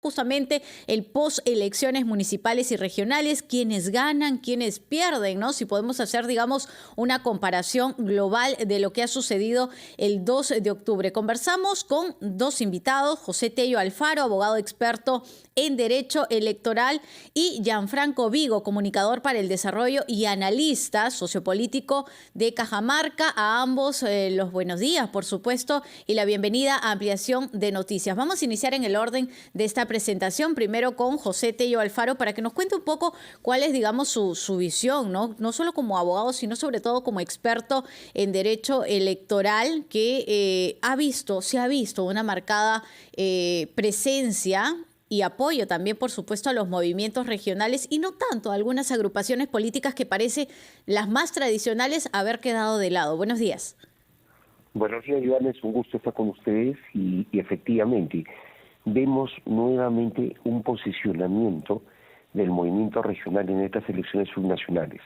justamente el post-elecciones municipales y regionales, quiénes ganan, quiénes pierden, ¿no? Si podemos hacer, digamos, una comparación global de lo que ha sucedido el 2 de octubre. Conversamos con dos invitados, José Tello Alfaro, abogado experto en Derecho Electoral, y Gianfranco Vigo, comunicador para el desarrollo y analista sociopolítico de Cajamarca. A ambos los buenos días, por supuesto, y la bienvenida a Ampliación de Noticias. Vamos a iniciar en el orden de esta presentación, primero con José Tello Alfaro, para que nos cuente un poco cuál es, digamos, su visión, ¿no? No solo como abogado, sino sobre todo como experto en derecho electoral, que se ha visto una marcada presencia y apoyo también, por supuesto, a los movimientos regionales y no tanto a algunas agrupaciones políticas que parece las más tradicionales haber quedado de lado. Buenos días. Buenos días, Joana, es un gusto estar con ustedes y efectivamente vemos nuevamente un posicionamiento del movimiento regional en estas elecciones subnacionales.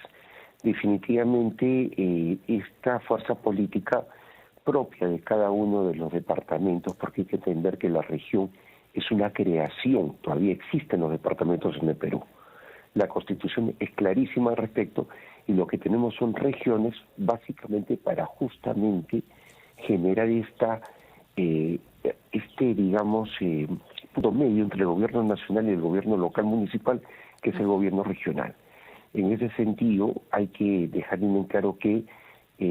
Definitivamente esta fuerza política propia de cada uno de los departamentos, porque hay que entender que la región es una creación, todavía existen los departamentos en el Perú. La Constitución es clarísima al respecto y lo que tenemos son regiones básicamente para justamente generar punto medio entre el gobierno nacional y el gobierno local municipal, que es el gobierno regional. En ese sentido, hay que dejar en claro que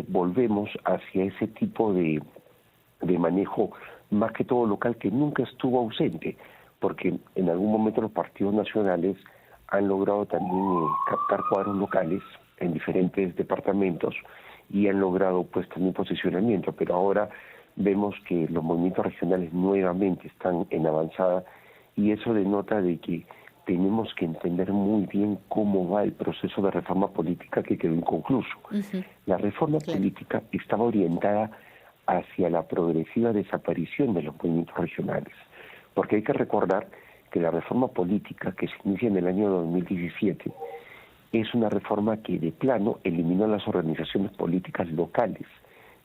volvemos hacia ese tipo de manejo, más que todo local, que nunca estuvo ausente, porque en algún momento los partidos nacionales han logrado también captar cuadros locales en diferentes departamentos y han logrado pues también posicionamiento, pero ahora vemos que los movimientos regionales nuevamente están en avanzada y eso denota de que tenemos que entender muy bien cómo va el proceso de reforma política que quedó inconcluso. La reforma política estaba orientada hacia la progresiva desaparición de los movimientos regionales, porque hay que recordar que la reforma política que se inicia en el año 2017 es una reforma que de plano eliminó las organizaciones políticas locales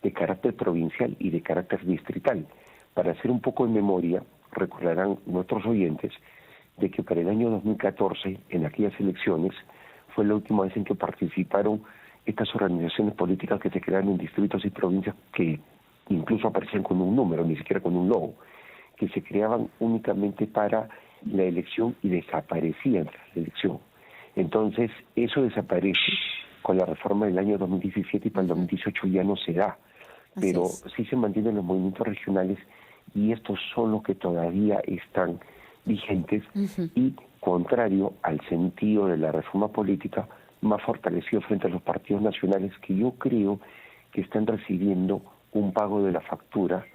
de carácter provincial y de carácter distrital. Para hacer un poco de memoria, recordarán nuestros oyentes de que para el año 2014, en aquellas elecciones, fue la última vez en que participaron estas organizaciones políticas que se crearon en distritos y provincias que incluso aparecían con un número, ni siquiera con un logo, que se creaban únicamente para la elección y desaparecían tras la elección. Entonces, eso desaparece con la reforma del año 2017 y para el 2018 ya no se da, pero sí se mantienen los movimientos regionales y estos son los que todavía están vigentes y, contrario al sentido de la reforma política, más fortalecido frente a los partidos nacionales que yo creo que están recibiendo un pago de la factura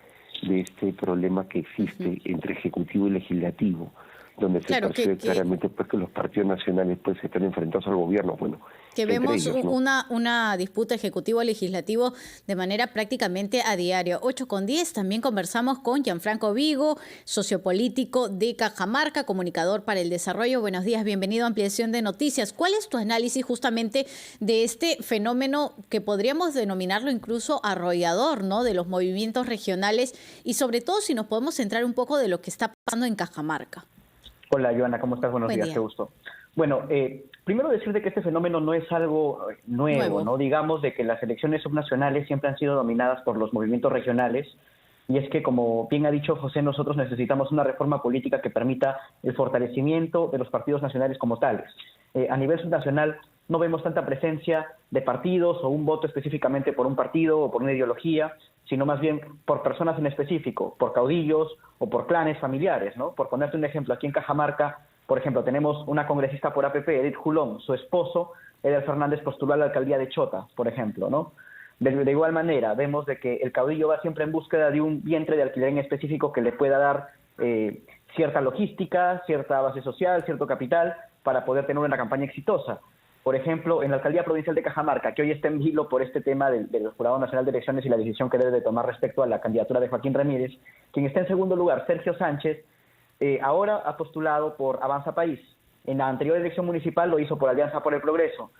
de este problema que existe entre Ejecutivo y Legislativo, donde se percibe claramente pues, que los partidos nacionales pues están enfrentados al gobierno. Bueno, que vemos ellos, ¿no? una disputa ejecutivo-legislativo de manera prácticamente a diario. 8:10, también conversamos con Gianfranco Vigo, sociopolítico de Cajamarca, comunicador para el desarrollo. Buenos días, bienvenido a Ampliación de Noticias. ¿Cuál es tu análisis justamente de este fenómeno que podríamos denominarlo incluso arrollador, ¿no?, de los movimientos regionales y sobre todo si nos podemos centrar un poco de lo que está pasando en Cajamarca? Hola, Joana, ¿cómo estás? Buenos días, qué gusto. Bueno, primero decirte que este fenómeno no es algo nuevo, ¿no? Digamos de que las elecciones subnacionales siempre han sido dominadas por los movimientos regionales, y es que, como bien ha dicho José, nosotros necesitamos una reforma política que permita el fortalecimiento de los partidos nacionales como tales. A nivel subnacional no vemos tanta presencia de partidos o un voto específicamente por un partido o por una ideología, sino más bien por personas en específico, por caudillos o por clanes familiares, ¿no? Por ponerte un ejemplo, aquí en Cajamarca, por ejemplo, tenemos una congresista por APP, Edith Julón, su esposo, Eder Fernández, postuló a la alcaldía de Chota, por ejemplo, ¿no? De igual manera, vemos de que el caudillo va siempre en búsqueda de un vientre de alquiler en específico que le pueda dar cierta logística, cierta base social, cierto capital para poder tener una campaña exitosa. Por ejemplo, en la Alcaldía Provincial de Cajamarca, que hoy está en vilo por este tema del Jurado Nacional de Elecciones y la decisión que debe de tomar respecto a la candidatura de Joaquín Ramírez, quien está en segundo lugar, Sergio Sánchez, ahora ha postulado por Avanza País. En la anterior elección municipal lo hizo por Alianza por el Progreso.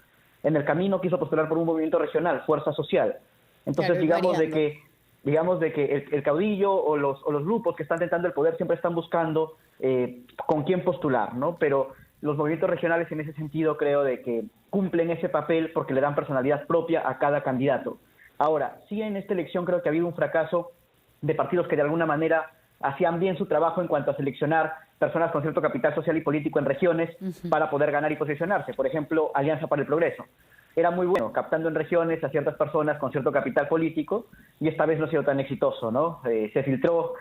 En el camino quiso postular por un movimiento regional, Fuerza Social. Entonces, digamos de que digamos, de que el caudillo o los grupos que están tentando el poder siempre están buscando con quién postular, ¿no? Pero los movimientos regionales en ese sentido creo de que cumplen ese papel porque le dan personalidad propia a cada candidato. Ahora, sí, en esta elección creo que ha habido un fracaso de partidos que de alguna manera hacían bien su trabajo en cuanto a seleccionar personas con cierto capital social y político en regiones para poder ganar y posicionarse. Por ejemplo, Alianza para el Progreso. Era muy bueno captando en regiones a ciertas personas con cierto capital político y esta vez no ha sido tan exitoso, ¿no? Se filtró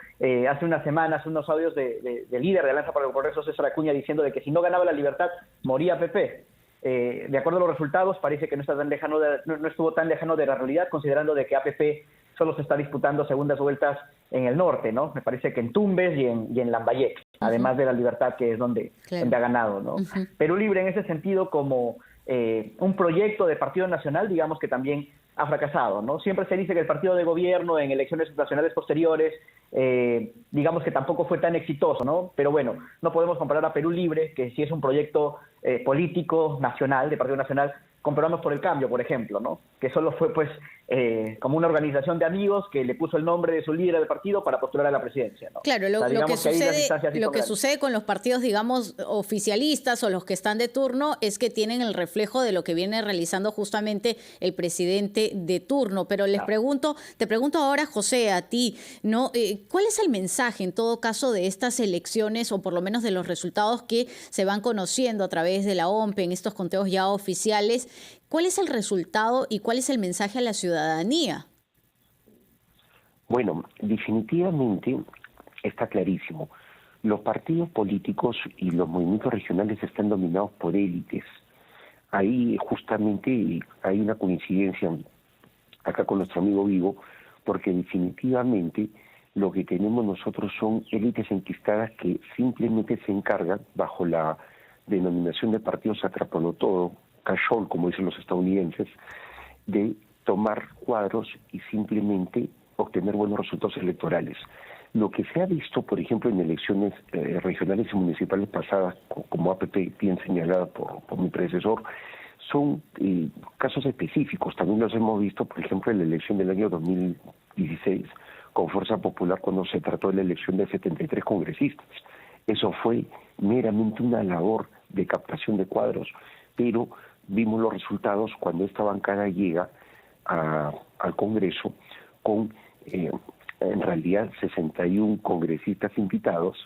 hace unas semanas unos audios del líder de Alianza para el Progreso, César Acuña, diciendo de que si no ganaba la Libertad, moría PP. De acuerdo a los resultados, parece que no estuvo tan lejano de la realidad, considerando de que APP solo se está disputando segundas vueltas en el norte, ¿no? Me parece que en Tumbes y en Lambayeque, además de la Libertad, que es donde ha ganado, ¿no? Perú Libre, en ese sentido, como un proyecto de partido nacional, digamos que también ha fracasado, ¿no? Siempre se dice que el partido de gobierno en elecciones nacionales posteriores, digamos que tampoco fue tan exitoso, ¿no? Pero bueno, no podemos comparar a Perú Libre, que sí es un proyecto político nacional, de partido nacional, con Peruanos por el Cambio, por ejemplo, ¿no? Que solo fue, pues, como una organización de amigos que le puso el nombre de su líder del partido para postular a la presidencia, ¿no? Claro, lo que sucede con los partidos, digamos, oficialistas o los que están de turno es que tienen el reflejo de lo que viene realizando justamente el presidente de turno. Pero te pregunto ahora, José, a ti, ¿no? ¿Cuál es el mensaje, en todo caso, de estas elecciones, o por lo menos de los resultados que se van conociendo a través de la OMPE en estos conteos ya oficiales? ¿Cuál es el resultado y cuál es el mensaje a la ciudadanía? Bueno, definitivamente está clarísimo. Los partidos políticos y los movimientos regionales están dominados por élites. Ahí justamente hay una coincidencia acá con nuestro amigo Vigo, porque definitivamente lo que tenemos nosotros son élites enquistadas que simplemente se encargan, bajo la denominación de partidos atrapalotodo, cajol, como dicen los estadounidenses, de tomar cuadros y simplemente obtener buenos resultados electorales. Lo que se ha visto, por ejemplo, en elecciones regionales y municipales pasadas, como APP, bien señalada por mi predecesor, son casos específicos. También los hemos visto, por ejemplo, en la elección del año 2016, con Fuerza Popular, cuando se trató de la elección de 73 congresistas. Eso fue meramente una labor de captación de cuadros, pero vimos los resultados cuando esta bancada llega al Congreso con, en realidad, 61 congresistas invitados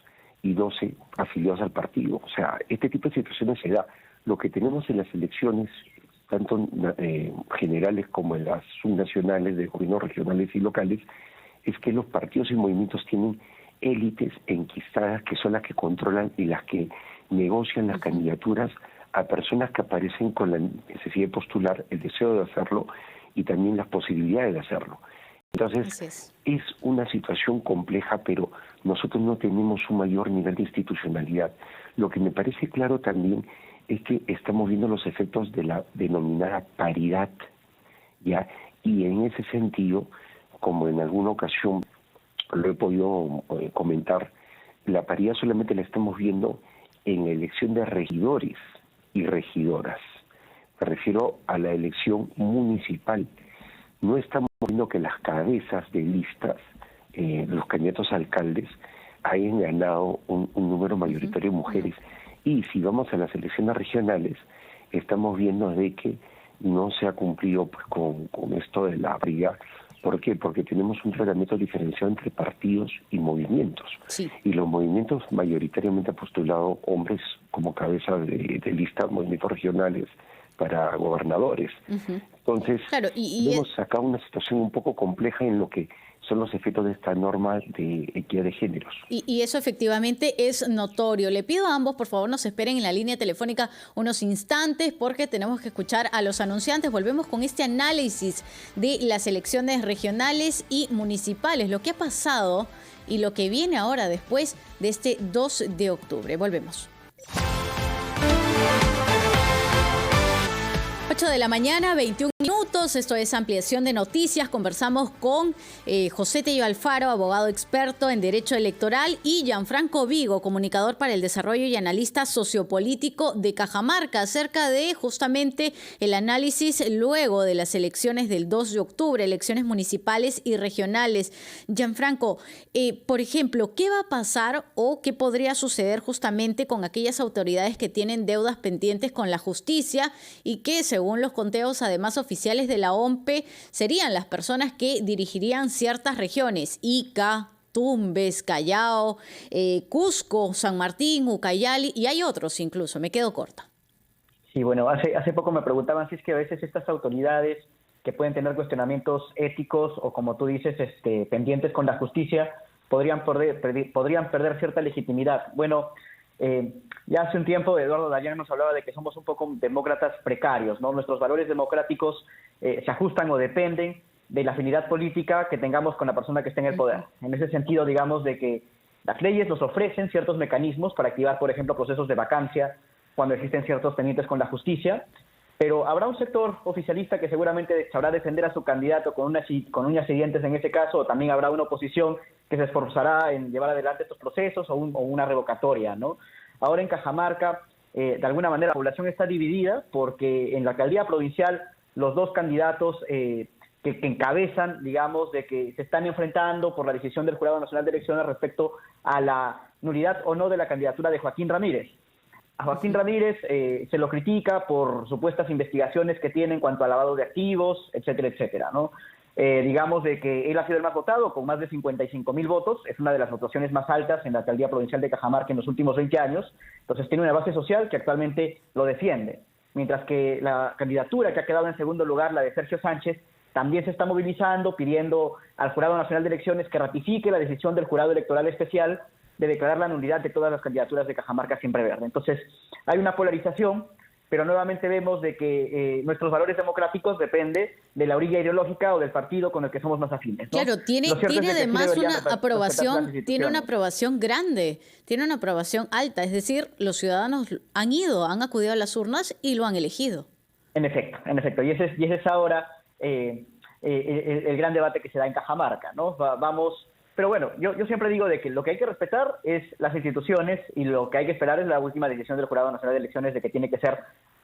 y 12 afiliados al partido. O sea, este tipo de situaciones se da. Lo que tenemos en las elecciones, tanto generales como en las subnacionales de gobiernos regionales y locales, es que los partidos y movimientos tienen élites enquistadas que son las que controlan y las que negocian las candidaturas a personas que aparecen con la necesidad de postular, el deseo de hacerlo y también las posibilidades de hacerlo. Entonces, es una situación compleja, pero nosotros no tenemos un mayor nivel de institucionalidad. Lo que me parece claro también es que estamos viendo los efectos de la denominada paridad, ¿ya? Y en ese sentido, como en alguna ocasión lo he podido comentar, la paridad solamente la estamos viendo en la elección de regidores y regidoras. Me refiero a la elección municipal. No estamos viendo que las cabezas de listas, los candidatos a alcaldes, hayan ganado un número mayoritario de mujeres. Y si vamos a las elecciones regionales, estamos viendo de que no se ha cumplido pues, con esto de la paridad. ¿Por qué? Porque tenemos un tratamiento diferenciado entre partidos y movimientos. Sí. Y los movimientos mayoritariamente han postulado hombres como cabeza de lista, movimientos regionales para gobernadores. Entonces, claro, vemos acá una situación un poco compleja en lo que son los efectos de esta norma de equidad de géneros. Y eso efectivamente es notorio. Le pido a ambos, por favor, nos esperen en la línea telefónica unos instantes porque tenemos que escuchar a los anunciantes. Volvemos con este análisis de las elecciones regionales y municipales, lo que ha pasado y lo que viene ahora después de este 2 de octubre. Volvemos. 8 de la mañana, 21 minutos. minutos. Esto es Ampliación de Noticias. Conversamos con José Tello Alfaro, abogado experto en Derecho Electoral, y Gianfranco Vigo, comunicador para el desarrollo y analista sociopolítico de Cajamarca, acerca de justamente el análisis luego de las elecciones del 2 de octubre, elecciones municipales y regionales. Gianfranco, por ejemplo, ¿qué va a pasar o qué podría suceder justamente con aquellas autoridades que tienen deudas pendientes con la justicia y que, según los conteos además oficiales de la OMPE, serían las personas que dirigirían ciertas regiones: Ica, Tumbes, Callao, Cusco, San Martín, Ucayali, y hay otros incluso? Me quedo corta. Sí, bueno, hace poco me preguntaban si es que a veces estas autoridades que pueden tener cuestionamientos éticos o, como tú dices, pendientes con la justicia, podrían perder cierta legitimidad. Bueno, ya hace un tiempo Eduardo Dayán nos hablaba de que somos un poco demócratas precarios, ¿no? Nuestros valores democráticos se ajustan o dependen de la afinidad política que tengamos con la persona que esté en el poder. En ese sentido, digamos de que las leyes nos ofrecen ciertos mecanismos para activar, por ejemplo, procesos de vacancia cuando existen ciertos pendientes con la justicia, pero habrá un sector oficialista que seguramente sabrá defender a su candidato con uñas y dientes en ese caso, o también habrá una oposición que se esforzará en llevar adelante estos procesos o una revocatoria, ¿no? Ahora en Cajamarca, de alguna manera, la población está dividida porque en la alcaldía provincial los dos candidatos que encabezan, digamos, de que se están enfrentando por la decisión del Jurado Nacional de Elecciones respecto a la nulidad o no de la candidatura de Joaquín Ramírez. A Joaquín Ramírez se lo critica por supuestas investigaciones que tiene en cuanto a lavado de activos, etcétera, etcétera, ¿no? Digamos de que él ha sido el más votado, con más de 55,000 votos, es una de las votaciones más altas en la alcaldía provincial de Cajamarca en los últimos 20 años, entonces tiene una base social que actualmente lo defiende, mientras que la candidatura que ha quedado en segundo lugar, la de Sergio Sánchez, también se está movilizando, pidiendo al Jurado Nacional de Elecciones que ratifique la decisión del Jurado Electoral Especial de declarar la nulidad de todas las candidaturas de Cajamarca Siempre Verde. Entonces, hay una polarización, pero nuevamente vemos de que nuestros valores democráticos dependen de la orilla ideológica o del partido con el que somos más afines, ¿no? Claro, tiene además una aprobación grande, tiene una aprobación alta, es decir, los ciudadanos han acudido a las urnas y lo han elegido. En efecto, y ese es ahora el gran debate que se da en Cajamarca, ¿no? Pero bueno, yo siempre digo de que lo que hay que respetar es las instituciones y lo que hay que esperar es la última decisión del Jurado Nacional de Elecciones de que tiene que ser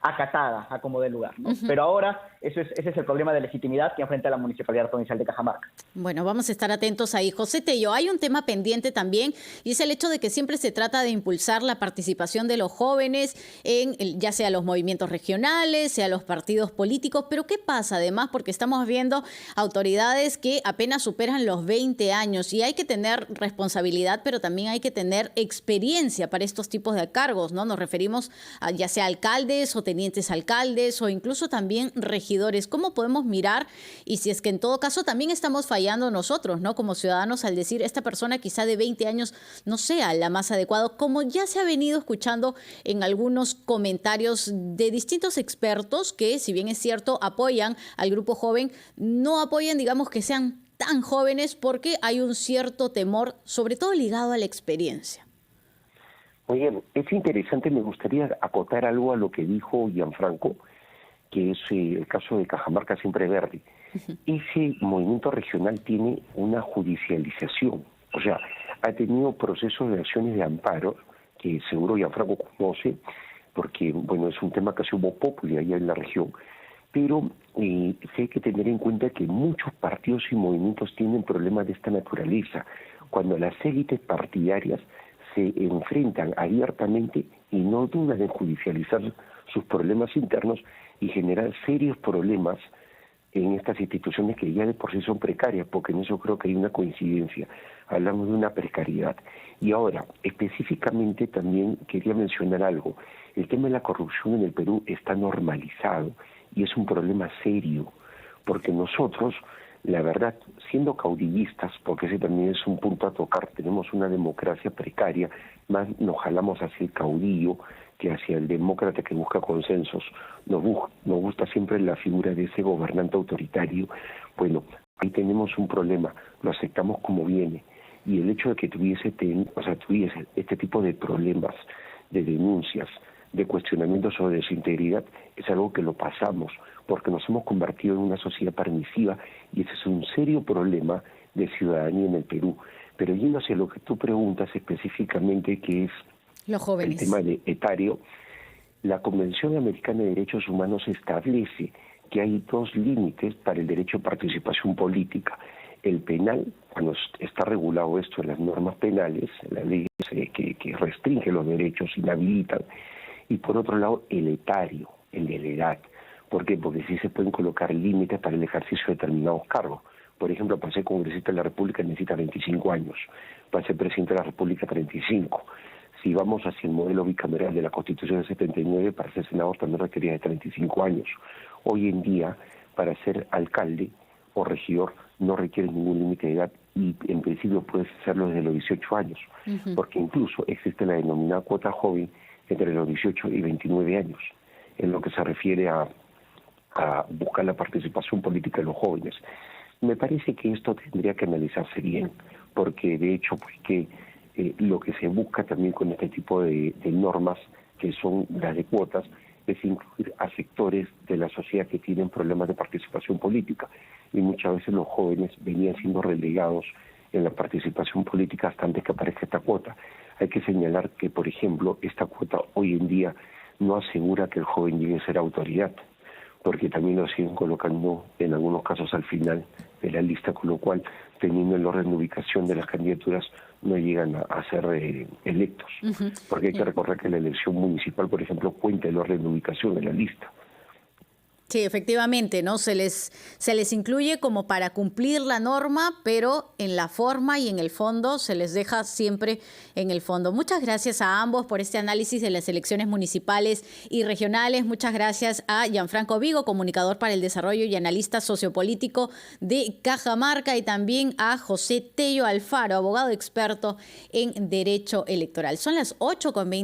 acatada a como dé lugar, ¿no? Pero ahora ese es el problema de legitimidad que enfrenta la Municipalidad Provincial de Cajamarca. Bueno, vamos a estar atentos ahí. José Tello, hay un tema pendiente también y es el hecho de que siempre se trata de impulsar la participación de los jóvenes en ya sea los movimientos regionales, sea los partidos políticos, pero ¿qué pasa además? Porque estamos viendo autoridades que apenas superan los 20 años y hay que tener responsabilidad, pero también hay que tener experiencia para estos tipos de cargos, ¿no? Nos referimos a ya sea alcaldes o tenientes alcaldes o incluso también regidores. ¿Cómo podemos mirar? Y si es que en todo caso también estamos fallando nosotros, ¿no? Como ciudadanos, al decir esta persona quizá de 20 años no sea la más adecuada, como ya se ha venido escuchando en algunos comentarios de distintos expertos que, si bien es cierto, apoyan al grupo joven, no apoyan, digamos, que sean tan jóvenes porque hay un cierto temor, sobre todo ligado a la experiencia. Muy bien, es interesante, me gustaría acotar algo a lo que dijo Gianfranco, que es el caso de Cajamarca Siempre Verde. Ese movimiento regional tiene una judicialización, o sea, ha tenido procesos de acciones de amparo, que seguro Gianfranco conoce, porque bueno, es un tema que se hubo popular allá en la región, pero sí hay que tener en cuenta que muchos partidos y movimientos tienen problemas de esta naturaleza, cuando las élites partidarias se enfrentan abiertamente y no dudan en judicializar sus problemas internos y generar serios problemas en estas instituciones que ya de por sí son precarias, porque en eso creo que hay una coincidencia, hablamos de una precariedad. Y ahora, específicamente también quería mencionar algo, el tema de la corrupción en el Perú está normalizado y es un problema serio, porque nosotros, la verdad, siendo caudillistas, porque ese también es un punto a tocar, tenemos una democracia precaria, más nos jalamos hacia el caudillo que hacia el demócrata que busca consensos, nos gusta siempre la figura de ese gobernante autoritario. Bueno, ahí tenemos un problema, lo aceptamos como viene, y el hecho de que tuviese este tipo de problemas, de denuncias, de cuestionamiento sobre su integridad es algo que lo pasamos, porque nos hemos convertido en una sociedad permisiva y ese es un serio problema de ciudadanía en el Perú. Pero yendo hacia lo que tú preguntas específicamente, que es los jóvenes, el tema etario, la Convención Americana de Derechos Humanos establece que hay dos límites para el derecho a participación política. El penal, cuando está regulado esto en las normas penales, las leyes que restringen los derechos, inhabilitan, y por otro lado el etario, el de la edad. ¿Por qué? Porque sí se pueden colocar límites para el ejercicio de determinados cargos. Por ejemplo, para ser congresista de la República necesita 25 años, para ser presidente de la República 35. Si vamos hacia el modelo bicameral de la Constitución del 79, para ser senador también requería de 35 años. Hoy en día, para ser alcalde o regidor no requiere ningún límite de edad y en principio puede hacerlo desde los 18 años, porque incluso existe la denominada cuota joven entre los 18 y 29 años, en lo que se refiere a buscar la participación política de los jóvenes. Me parece que esto tendría que analizarse bien, porque de hecho pues que lo que se busca también con este tipo de normas, que son las de cuotas, es incluir a sectores de la sociedad que tienen problemas de participación política. Y muchas veces los jóvenes venían siendo relegados en la participación política hasta antes que aparezca esta cuota. Hay que señalar que, por ejemplo, esta cuota hoy en día no asegura que el joven llegue a ser autoridad, porque también lo siguen colocando en algunos casos al final de la lista, con lo cual, teniendo el orden de ubicación de las candidaturas, no llegan a ser electos. Porque hay que recordar que la elección municipal, por ejemplo, cuenta el orden de ubicación de la lista. Sí, efectivamente, ¿no? Se les incluye como para cumplir la norma, pero en la forma y en el fondo se les deja siempre en el fondo. Muchas gracias a ambos por este análisis de las elecciones municipales y regionales. Muchas gracias a Gianfranco Vigo, comunicador para el desarrollo y analista sociopolítico de Cajamarca, y también a José Tello Alfaro, abogado experto en derecho electoral. Son las 8:20.